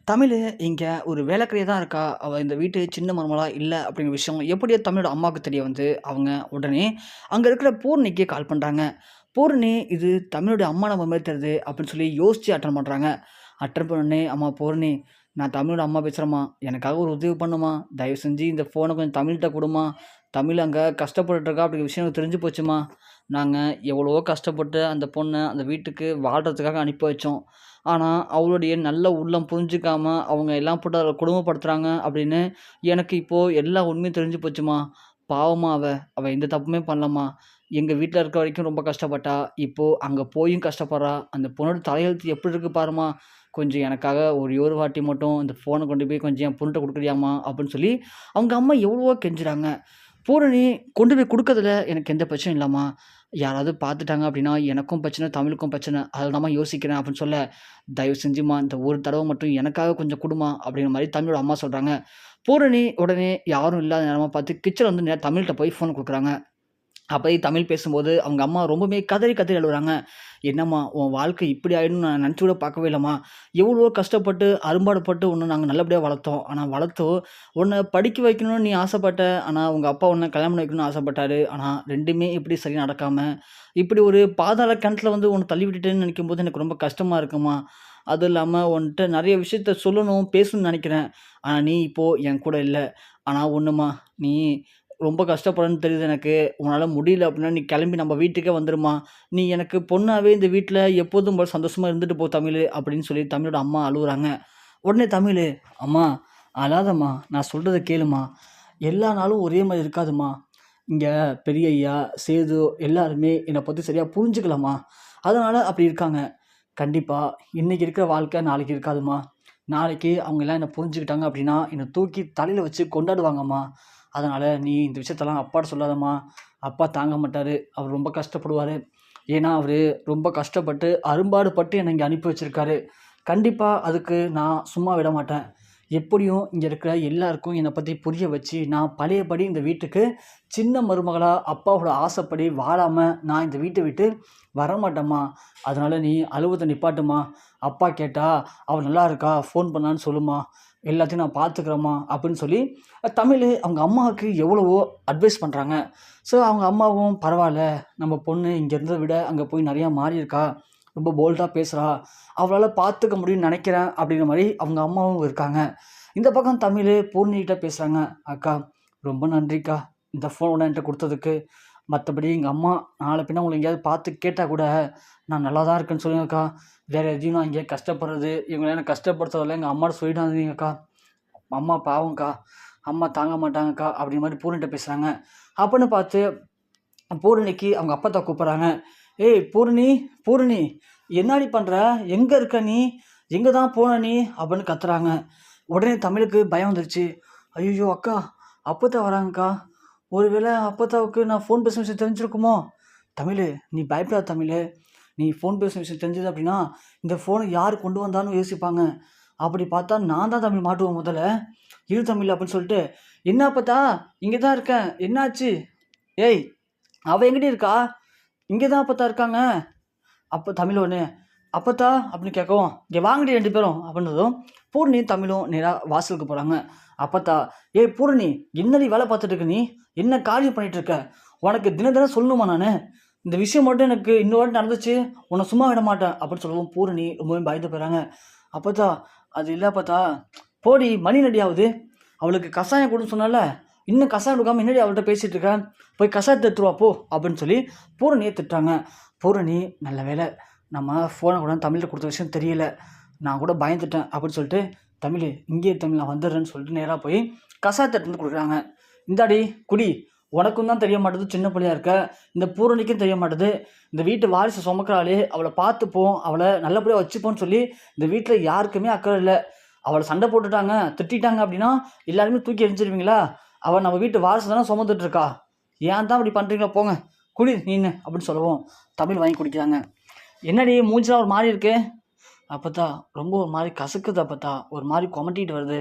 தமிழ் இங்க ஒரு வேலைக்காரியா தான் இருக்கா. அவ இந்த வீட்டு சின்ன மருமகளா இல்ல அப்படிங்கிற விஷயம் எப்படியோ தமிழோட அம்மாவுக்கு தெரிய வந்து, அவங்க உடனே அங்க இருக்கிற பூரணிக்கு கால் பண்றாங்க. பூரணி இது தமிழோட அம்மா நம்பர் மாரி தெரியுது அப்படின்னு சொல்லி யோசிச்சு அட்டெண்ட் பண்றாங்க. அட்டெண்ட் பண்ணோனே, "அம்மா பூரணி, நான் தமிழோட அம்மா பேசுறேம்மா. எனக்காக ஒரு உதவி பண்ணும்மா. தயவு செஞ்சு இந்த ஃபோன கொஞ்சம் தமிழ்ட்ட குடும்மா. தமிழ் அங்க கஷ்டப்பட்டுட்டு இருக்கா அப்படிங்கிற விஷயம் எனக்கு தெரிஞ்சு போச்சும்மா. நாங்க எவ்வளவோ கஷ்டப்பட்டு அந்த பொண்ண அந்த வீட்டுக்கு வாழ்றதுக்காக அனுப்பி வச்சோம். ஆனா, அவளுடைய நல்ல உள்ளம் புரிஞ்சுக்காம, அவங்க எல்லாம் போட்டு அவள கொடுமைப்படுத்துறாங்க அப்படின்னு, எனக்கு இப்போ எல்லா உண்மையும் தெரிஞ்சு போச்சும்மா. பாவம்மா அவ. அவ எந்த தப்புமே பண்ணலம்மா. எங்க வீட்ல இருக்க வரைக்கும் ரொம்ப கஷ்டப்பட்டா. இப்போ அங்க போயும் கஷ்டப்படுறா. அந்த பொண்ணோட தலையெழுத்து எப்படி இருக்கு பாரும்மா. கொஞ்சம் எனக்காக ஒரே ஒரு வாட்டி மட்டும் இந்த ஃபோன கொண்டு போய் கொஞ்சம் என் பொண்ணுட்ட குடுக்குறியாம்மா? அப்படின்னு சொல்லி, அவங்க அம்மா எவ்வளவோ கெஞ்சுறாங்க. பூரணி கொண்டு போய் குடுக்கறதுல எனக்கு எந்த பிரச்சனையும் இல்லம்மா. யாராவது பார்த்துட்டாங்க அப்படின்னா, எனக்கும் பிரச்சனை, தமிழுக்கும் பிரச்சனை. அதில தாம்மா யோசிக்கிறேன் அப்படின்னு சொல்ல, "தயவு செஞ்சும்மா இந்த ஒரு தடவ மட்டும் எனக்காக கொஞ்சம் குடும்மா" அப்படிங்கிற மாரி தமிழோட அம்மா சொல்றாங்க. பூரணி உடனே யாரும் இல்லாத நேரமா பார்த்து கிச்சன்ல வந்து நேரா தமிழ்ட்ட போய் ஃபோன் குடுக்குறாங்க. அப்பயே தமிழ் பேசும்போது அவங்க அம்மா ரொம்பவுமே கதறி கதறி அழுவுறாங்க. "என்னம்மா உன் வாழ்க்கை இப்படி ஆயிடும்னு நான் நெனச்சு கூட பார்க்கவே இல்லம்மா. எவ்வளவோ கஷ்டப்பட்டு, அரும்பாடுபட்டு உன்ன நாங்க நல்லபடியா வளர்த்தோம். ஆனா வளர்த்தோம். உன்ன படிக்க வைக்கணும்னு நீ ஆசைப்பட்ட. ஆனா உங்க அப்பா உன்ன கல்யாணம் பண்ணி வைக்கணும்னு ஆசைப்பட்டாரு. ஆனா 2மே இப்படி சரியா நடக்காம, இப்படி ஒரு பாதாள கிணத்துல வந்து உன்ன தள்ளி விட்டுட்டேன்னு நெனைக்கும்போது எனக்கு ரொம்ப கஷ்டமா இருக்கும்மா. அதுவும் இல்லாம உன்ட்ட நெறைய விஷயத்த சொல்லணும், பேசணும்னு நெனைக்கிறேன். ஆனா நீ இப்போ என் கூட இல்ல. ஆனா ஒண்ணும்மா, நீ ரொம்ப கஷ்டப்படுறன்னு தெரியுது எனக்கு. உன்னால முடியல அப்படின்னா, நீ கிளம்பி நம்ம வீட்டுக்கே வந்துரும்மா. நீ எனக்கு பொண்ணாவே இந்த வீட்ல எப்போதும் போல சந்தோஷமா இருந்துட்டு போ தமிழு அப்படின்னு சொல்லி தமிழோட அம்மா அழுவுறாங்க. உடனே தமிழு, "அம்மா அழாதம்மா. நான் சொல்றத கேளும்மா. எல்லா நாளும் ஒரே மாரி இருக்காதும்மா. இங்க பெரிய ஐயா, சேது எல்லாருமே என்ன பத்தி சரியா புரிஞ்சுக்கலம்மா. அதனால அப்படி இருக்காங்க. கண்டிப்பா இன்னைக்கு இருக்கிற வாழ்க்கை நாளைக்கு இருக்காதும்மா. நாளைக்கு அவங்க எல்லாம் என்ன புரிஞ்சுக்கிட்டாங்க அப்படின்னா, என்ன தூக்கி தலையில வச்சு கொண்டாடுவாங்கம்மா. அதனால நீ இந்த விஷயத்தெல்லாம் அப்பாட்ட சொல்லாதம்மா. அப்பா தாங்க மாட்டாரு. அவரு ரொம்ப கஷ்டப்படுவாரு. ஏன்னா, அவரு ரொம்ப கஷ்டப்பட்டு, அரும்பாடுபட்டு என்ன இங்க அனுப்பி வச்சிருக்காரு. கண்டிப்பா அதுக்கு நான் சும்மா விட மாட்டேன். எப்படியும் இங்க இருக்கிற எல்லாருக்கும் என்ன பத்தி புரிய வச்சு, நான் பழையபடி இந்த வீட்டுக்கு சின்ன மருமகளா அப்பாவோட ஆசைப்படி வாழாம நான் இந்த வீட்ட விட்டு வரமாட்டேம்மா. அதனால நீ அழுவத நிப்பாட்டும்மா. அப்பா கேட்டா, "அவ நல்லா இருக்கா, ஃபோன் பண்ணான்னு சொல்லும்மா. எல்லாத்தையும் நான் பார்த்துக்கிறேம்மா" அப்படின்னு சொல்லி தமிழ் அவங்க அம்மாவுக்கு எவ்வளவோ அட்வைஸ் பண்றாங்க. ஸோ அவங்க அம்மாவும், "பரவால்ல, நம்ம பொண்ணு இங்க இருந்தத விட அங்க போய் நெறையா மாறியிருக்கா. ரொம்ப போல்டா பேசுறா. அவளால பார்த்துக்க முடியும்னு நெனைக்கிறேன்" அப்படிங்கிற மாரி அவங்க அம்மாவும் இருக்காங்க. இந்த பக்கம் தமிழ் பூர்ணிகிட்ட பேசுறாங்க. "அக்கா, ரொம்ப நன்றிக்கா. இந்த ஃபோன என்ட்ட குடுத்ததுக்கு. மத்தபடி எங்க அம்மா நாள பின்ன உங்கள எங்கேயாவது பார்த்து கேட்டா கூட, நான் நல்லா தான் இருக்கேன்னு சொல்லுங்கக்கா. வேற எதையும் நான் இங்க கஷ்டப்படுறது, இவங்கள என்ன கஷ்டப்படுத்துறதெல்லாம் எங்க அம்மாட்ட சொல்லிடாதீங்கக்கா. அம்மா பாவம்க்கா. அம்மா தாங்க மாட்டாங்கக்கா" அப்படிங்கிற மாரி பூரணிட்ட பேசுறாங்க. அப்பன்னு பார்த்து பூரணிக்கு அவங்க அப்பத்தா கூப்பிடுறாங்க. "ஏய் பூரணி, பூரணி என்னாடி பண்ற? எங்க இருக்க நீ? எங்க தான் போன நீ?" அப்படின்னு கத்துறாங்க. உடனே தமிழுக்கு பயம் வந்துருச்சு. "ஐய்யய்யோ! அக்கா, அப்பத்தா வராங்கக்கா. ஒருவேளை அப்பத்தாவுக்கு நான் ஃபோன் பேசுன விஷயம் தெரிஞ்சிருக்குமோ?" "தமிழு, நீ பயப்படாத தமிழு. நீ ஃபோன் பேசுன விஷயம் தெரிஞ்சது அப்படின்னா, இந்த ஃபோன யார் கொண்டு வந்தான்னு யோசிப்பாங்க. அப்படி பார்த்தா நான் தான் தமிழ் மாட்டுவேன் முதல்ல. இரு தமிழ்" அப்படின்னு சொல்லிட்டு, "என்ன அப்பத்தா? இங்க தான் இருக்கேன். என்னாச்சு? ஏய், அவ எங்கடி இருக்கா? இங்க தான் அப்பத்தா இருக்காங்க." அப்ப தமிழ் உடனே, "அப்பத்தா" அப்படின்னு கேட்கவும், "இங்க வாங்கடி 2 பேரும்" அப்படின்னதும், பூரணியும் தமிழும் நேரா வாசலுக்கு போறாங்க. அப்பத்தா, "ஏய் பூரணி, என்னடி வேலை பார்த்துட்டு இருக்க நீ? என்ன காரியம் பண்ணிட்டு இருக்க? உனக்கு தினம் தினம் சொல்லணுமா நானு? இந்த விஷயம் மட்டும் எனக்கு இன்னொரு வாட்டி நடந்துச்சு, உன்ன சும்மா விட மாட்டேன்" அப்படின்னு சொல்லவும் பூரணி ரொம்பவே பயந்து போயிறாங்க. "அப்பத்தா, அது இல்ல அப்பத்தா. போடி, மணி என்னடி ஆவுது? அவளுக்கு கசாயம் குடுன்னு சொன்னேன்ல, இன்னும் கசாயம் குடுக்காம என்னடி அவள்ட்ட பேசிட்டு இருக்க? போய் கசாயத்த எடுத்துட்டு வா போ" அப்படின்னு சொல்லி பூரணிய திட்டுறாங்க. பூரணி, "நல்ல வேளை நம்ம ஃபோன கூட தமிழ்ல குடுத்த விஷயம் தெரியல. நான் கூட பயந்துட்டேன்" அப்படின்னு சொல்லிட்டு, "தமிழு, இங்கேயே தமிழ் நான் வந்துடுறேன்னு" சொல்லிட்டு நேரா போய் கசாயத்த எடுத்துட்டு வந்து குடுக்குறாங்க. "இந்தாடி குடி. உனக்கும் தான் தெரிய மாட்டுது, சின்ன பிள்ளையா இருக்க. இந்த பூரணிக்கும் தெரிய மாட்டுது. இந்த வீட்டு வாரிசு சுமக்கிறாளே, அவள பார்த்துப்போம், அவள நல்லபடியா வச்சுப்போம்ன்னு சொல்லி இந்த வீட்ல யாருக்குமே அக்கறை இல்ல. அவள சண்டை போட்டுட்டாங்க, திட்டிட்டாங்க அப்படின்னா, எல்லாருமே தூக்கி எறிஞ்சிருவீங்களா? அவ நம்ம வீட்டு வாரிசு தானே சுமந்துட்டு இருக்கா. ஏன் தான் இப்படி பண்றீங்களோ போங்க. குடி நீனு" அப்படின்னு சொல்லவும், தமிழ் வாங்கி குடிக்கிறாங்க. "என்னடி மூஞ்சிலாம் ஒரு மாரி இருக்கு?" "அப்பத்தா, ரொம்ப ஒரு மாரி கசக்குது அப்பத்தா. ஒரு மாரி கொமட்டிட்டு வருது."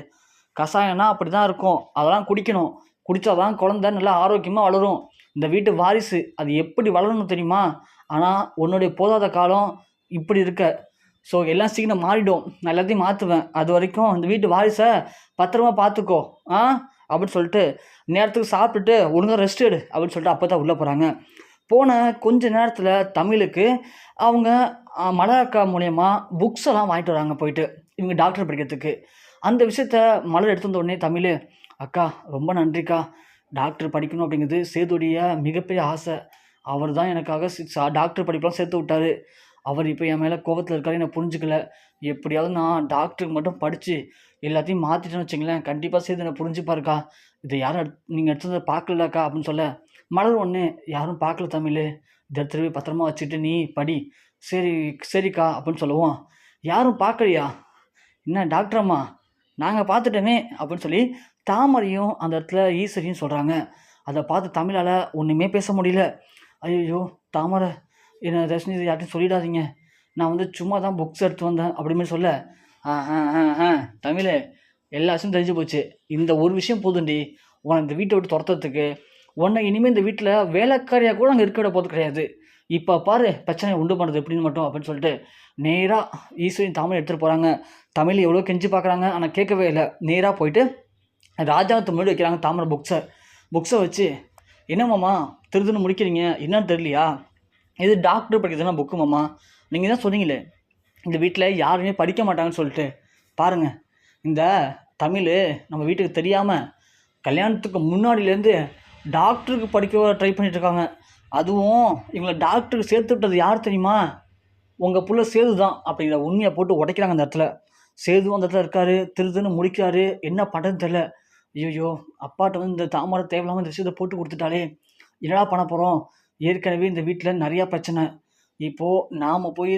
"கசாயம்னா அப்படிதான் இருக்கும். அதெல்லாம் குடிக்கணும். குடிச்சா தான் குழந்தை நல்லா ஆரோக்கியமா வளரும். இந்த வீட்டு வாரிசு. அது எப்படி வளரணும் தெரியுமா? ஆனா உன்னுடைய போதாத காலம் இப்படி இருக்க. ஸோ எல்லாம் சீக்கிரம் மாறிடும். நான் எல்லாத்தையும் மாற்றுவேன். அது வரைக்கும் அந்த வீட்டு வாரிசை பத்திரமா பார்த்துக்கோ ஆ அப்படின்னு சொல்லிட்டு நேரத்துக்கு சாப்பிட்டுட்டு ஒழுங்கா ரெஸ்ட் எடு அப்படின்னு சொல்லிட்டு அப்போ தான் உள்ளே போகிறாங்க. போன கொஞ்ச நேரத்தில் தமிழுக்கு அவங்க மலர் மூலயமா புக்ஸ் எல்லாம் வாங்கிட்டு வராங்க போயிட்டு இவங்க டாக்டர் படிக்கிறதுக்கு. அந்த விஷயத்த மலர் எடுத்து வந்த உடனே தமிழ், அக்கா ரொம்ப நன்றிக்கா, டாக்டர் படிக்கணும் அப்படிங்கிறது சேதுடைய மிகப்பெரிய ஆசை. அவர் தான் எனக்காக டாக்டர் படிப்பெல்லாம் சேர்த்து விட்டாரு. அவர் இப்போ என் மேலே கோவத்தில் இருக்காரு, என்னை புரிஞ்சுக்கல. எப்படியாவது நான் டாக்டருக்கு மட்டும் படித்து எல்லாத்தையும் மாற்றிட்டேன்னு வச்சுங்களேன், கண்டிப்பாக சேது என்னை புரிஞ்சுப்பாருக்கா. இதை யாரும் நீங்கள் எடுத்து வந்து பார்க்கலக்கா அப்படின்னு சொல்ல, மலர் ஒன்று யாரும் பார்க்கல தமிழ், இதை எடுத்துட்டு போய் பத்திரமா வச்சுட்டு நீ படி. சரி சரிக்கா அப்படின்னு சொல்லுவோம். யாரும் பார்க்கலையா? என்ன டாக்டர் அம்மா நாங்கள் பார்த்துட்டோமே அப்படின்னு சொல்லி தாமரையும் அந்த இடத்துல ஈஸ்வரியும் சொல்கிறாங்க. அதை பார்த்து தமிழால் ஒன்றுமே பேச முடியல. ஐயோ தாமரை, என்னை தர்ஷினி யார்ட்டையும் சொல்லிடாதீங்க, நான் வந்து சும்மா தான் புக்ஸ் எடுத்து வந்தேன் அப்படிமே சொல்ல, ஆ ஆ ஆ ஆ தமிழ் எல்லா விஷயம் தெரிஞ்சு போச்சு. இந்த ஒரு விஷயம் போதுண்டி உன்னை இந்த வீட்டை விட்டு துரத்துறதுக்கு. உன்னை இனிமேல் இந்த வீட்டில் வேலைக்காரியாக கூட அங்கே இருக்க விட போது கிடையாது. இப்போ பாரு பிரச்சனை உண்டு பண்ணுறது எப்படின்னு மட்டும் அப்படின்னு சொல்லிட்டு நேராக ஈஸ்வரின் தமிழ் எடுத்துகிட்டு போகிறாங்க. தமிழ் எவ்வளோ கெஞ்சி பார்க்குறாங்க, ஆனால் கேட்கவே இல்லை. நேராக போயிட்டு ராஜாங்கத்தை முன்னாடி வைக்கிறாங்க தாமரை புக்ஸை வச்சு, என்னம்மாம்மா திருதுன்னு முடிக்கிறீங்க, என்னன்னு தெரியலையா? இது டாக்டர் படிக்கிறதுனா புக்கு மாமா, நீங்கள் தான் சொன்னீங்களே இந்த வீட்டில் யாருமே படிக்க மாட்டாங்கன்னு சொல்லிட்டு. பாருங்கள், இந்த தமிழ் நம்ம வீட்டுக்கு தெரியாமல் கல்யாணத்துக்கு முன்னாடியிலேருந்து டாக்டருக்கு படிக்க ட்ரை பண்ணிகிட்ருக்காங்க. அதுவும் இவங்களை டாக்டருக்கு சேர்த்து விட்டது யார் தெரியுமா? உங்கள் புள்ள சேது தான் அப்படிங்கிற உண்மையை போட்டு உடைக்கிறாங்க அந்த இடத்துல. சேதுவும் அந்த இடத்துல இருக்காரு, திருதுன்னு முடிக்கிறாரு, என்ன பண்ணுறதுன்னு தெரியல. ஐயோ அப்பாட்ட வந்து இந்த தாமரை தேவையில்லாமல் இந்த விஷயத்தை போட்டு கொடுத்துட்டாலே என்னடா பண்ண போகிறோம்? ஏற்கனவே இந்த வீட்டில் நிறையா பிரச்சனை. இப்போது நாம் போய்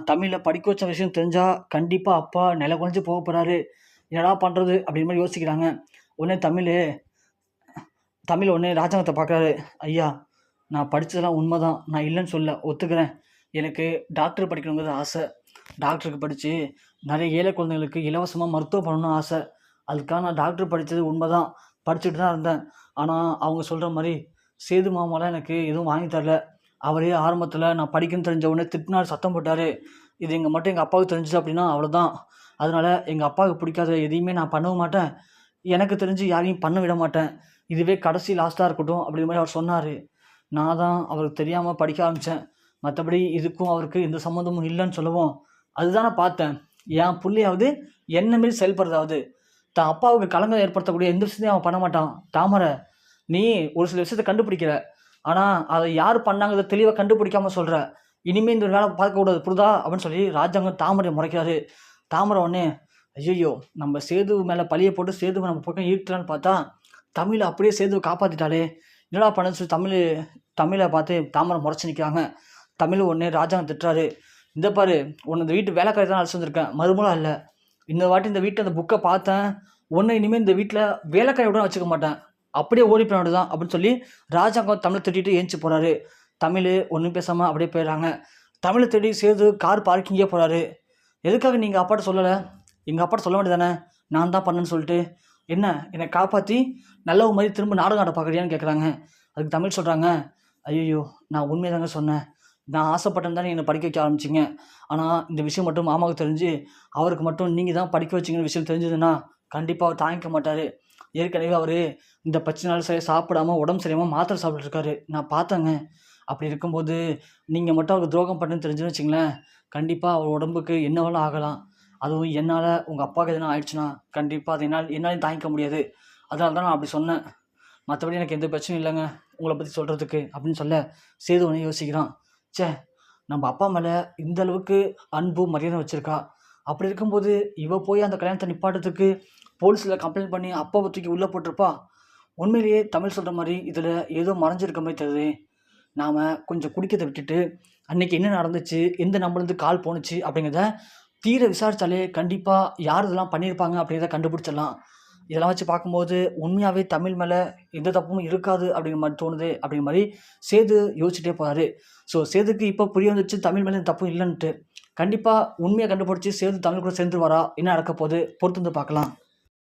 தமிழை படிக்க வச்ச விஷயம் தெரிஞ்சால் கண்டிப்பாக அப்பா நில குறைஞ்சி போக போகிறாரு. என்னடா பண்ணுறது அப்படின்ற மாதிரி யோசிக்கிறாங்க. உடனே தமிழ் உடனே ராஜாங்கத்தை பார்க்குறாரு. ஐயா, நான் படித்ததெல்லாம் உண்மை தான், நான் இல்லைன்னு சொல்ல ஒத்துக்கிறேன். எனக்கு டாக்டர் படிக்கணுங்கிறது ஆசை. டாக்டருக்கு படித்து நிறைய ஏழை குழந்தைங்களுக்கு இலவசமாக மருத்துவம் பண்ணணும்னு ஆசை. அதுக்காக நான் டாக்டர் படித்தது உண்மை தான், படிச்சுட்டு தான் இருந்தேன். ஆனால் அவங்க சொல்கிற மாதிரி சேது மாமாலாம் எனக்கு எதுவும் வாங்கி தரல. அவரே ஆரம்பத்தில் நான் படிக்கணும்னு தெரிஞ்ச உடனே திட்டினார், சத்தம் போட்டார். இது மட்டும் எங்கள் அப்பாவுக்கு தெரிஞ்சுது அப்படின்னா அவ்வளோதான். அதனால் எங்கள் அப்பாவுக்கு பிடிக்காத எதையுமே நான் பண்ணவும் மாட்டேன், எனக்கு தெரிஞ்சு யாரையும் பண்ண விட மாட்டேன். இதுவே கடைசி லாஸ்ட்டாக இருக்கட்டும் அப்படிங்கிற மாதிரி அவர் சொன்னார். நான் தான் அவருக்கு தெரியாமல் படிக்க ஆரம்பித்தேன். மற்றபடி இதுக்கும் அவருக்கு எந்த சம்மந்தமும் இல்லைன்னு சொல்லவும், அதுதான் நான் பார்த்தேன். என் பிள்ளையாவது என்ன மாரி செயல்படுறதாவது தான் அப்பாவுக்கு களங்கம் ஏற்படுத்தக்கூடிய எந்த விஷயத்தையும் அவன் பண்ண மாட்டான். தாமரை, நீ ஒரு சில விஷயத்தை கண்டுபிடிக்கிற, ஆனால் அதை யார் பண்ணாங்கிறத தெளிவாக கண்டுபிடிக்காமல் சொல்கிற. இனிமேல் இந்த ஒரு வேலை பார்க்கக்கூடாது, புரிதா அப்படின்னு சொல்லி ராஜாங்கம் தாமரை முறைக்கிறாரு. தாமரை உடனே ஐயோ நம்ம சேது மேலே பழியை போட்டு சேதுவை நம்ம பக்கம் ஈர்க்கலான்னு பார்த்தா தமிழை அப்படியே சேதுவை காப்பாற்றிட்டாலே, என்னடா பண்ணு சொல்லி தமிழை பார்த்து தாமரை முறைச்சி நிற்கிறாங்க. தமிழ் உடனே ராஜாங்கம் திட்டுறாரு. இந்த பாரு, உன்னை இந்த வீட்டு வேலைக்காரி தான் அழைச்சி வந்திருக்கேன், மறுமூலம் இல்லை. இந்த வாட்டி இந்த வீட்டில் அந்த புக்கை பார்த்தேன், ஒன்று இனிமேல் இந்த வீட்டில் வேலைக்காரியோட வச்சுக்க மாட்டேன், அப்படியே ஓடி போயிடு தான் அப்படின்னு சொல்லி ராஜாங்கம் தமிழை திட்டிட்டு ஏஞ்சி போகிறாரு. தமிழ் ஒன்றும் பேசாமல் அப்படியே போயிடுறாங்க. தமிழை தேடி சேது கார் பார்க்கிங்கே போகிறாரு. எதுக்காக நீங்கள் அப்பாட்ட சொல்லலை? எங்கள் அப்பாட்ட சொல்ல வேண்டியதானே, நான் தான் பண்ணேன்னு சொல்லிட்டு. என்ன என்னை காப்பாற்றி நல்ல மாதிரி திரும்ப நாடகம் ஆட பார்க்குறியான்னு கேட்குறாங்க. அதுக்கு தமிழ் சொல்கிறாங்க, ஐயோ நான் உண்மையை தாங்க சொன்னேன், நான் ஆசைப்பட்டேன் தானே என்னை படிக்க வைக்க ஆரம்பிச்சிங்க. ஆனால் இந்த விஷயம் மட்டும் மாமாவுக்கு தெரிஞ்சு அவருக்கு மட்டும் நீங்கள் தான் படிக்க வச்சிங்கன்னு விஷயம் தெரிஞ்சதுன்னா கண்டிப்பாக அவர் தாங்கிக்க மாட்டார். ஏற்கனவே அவர் இந்த பிரச்சனையால் சரியாக சாப்பிடாமல் உடம்பு சரியாமல் மாத்திரை சாப்பிட்டுருக்காரு, நான் பார்த்தேங்க. அப்படி இருக்கும்போது நீங்கள் மட்டும் அவருக்கு துரோகம் பண்ணுன்னு தெரிஞ்சுன்னு வச்சிங்களேன், கண்டிப்பாக அவர் உடம்புக்கு என்ன வேணாலும் ஆகலாம். அதுவும் என்னால் உங்கள் அப்பாவுக்கு எதனா ஆயிடுச்சுன்னா கண்டிப்பாக அது என்னாலையும் தாங்கிக்க முடியாது. அதனால தான் நான் அப்படி சொன்னேன், மற்றபடி எனக்கு எந்த பிரச்சனையும் இல்லைங்க உங்களை பற்றி சொல்கிறதுக்கு அப்படின்னு சொல்ல சேது ஒன்று யோசிக்கிறான். சே, நம்ம அப்பா மேலே இந்த அளவுக்கு அன்பு மரியாதை வச்சுருக்கா, அப்படி இருக்கும்போது இவ போய் அந்த கல்யாணத்தை நிப்பாட்டத்துக்கு போலீஸில் கம்ப்ளைண்ட் பண்ணி அப்பாவை தூக்கி உள்ளே போட்டிருப்பா. உண்மையிலேயே தமிழ் சொல்கிற மாதிரி இதில் ஏதோ மறைஞ்சிருக்க மாதிரி தெரியுது. நாம் கொஞ்சம் குடிக்கிறதை விட்டுட்டு அன்றைக்கி என்ன நடந்துச்சு, எந்த நம்பர்லேருந்து கால் போணுச்சு அப்படிங்கிறத தீர விசாரித்தாலே கண்டிப்பாக யார் இதெல்லாம் பண்ணியிருப்பாங்க அப்படிங்கிறத கண்டுபிடிச்சிடலாம். இதெல்லாம் வச்சு பார்க்கும்போது உண்மையாகவே தமிழ் மேலே எந்த தப்பும் இருக்காது அப்படிங்கிற மாதிரி தோணுது அப்படிங்கிற மாதிரி சேது யோசிச்சுட்டே போகிறாரு. ஸோ சேதுக்கு இப்போ புரிய வந்துச்சு தமிழ் மேலே தப்பும் இல்லைன்ட்டு. கண்டிப்பாக உண்மையை கண்டுபிடிச்சி சேது தமிழ் கூட சேர்ந்துருவாரா, என்ன நடக்க போகுது பொறுத்து வந்து பார்க்கலாம்.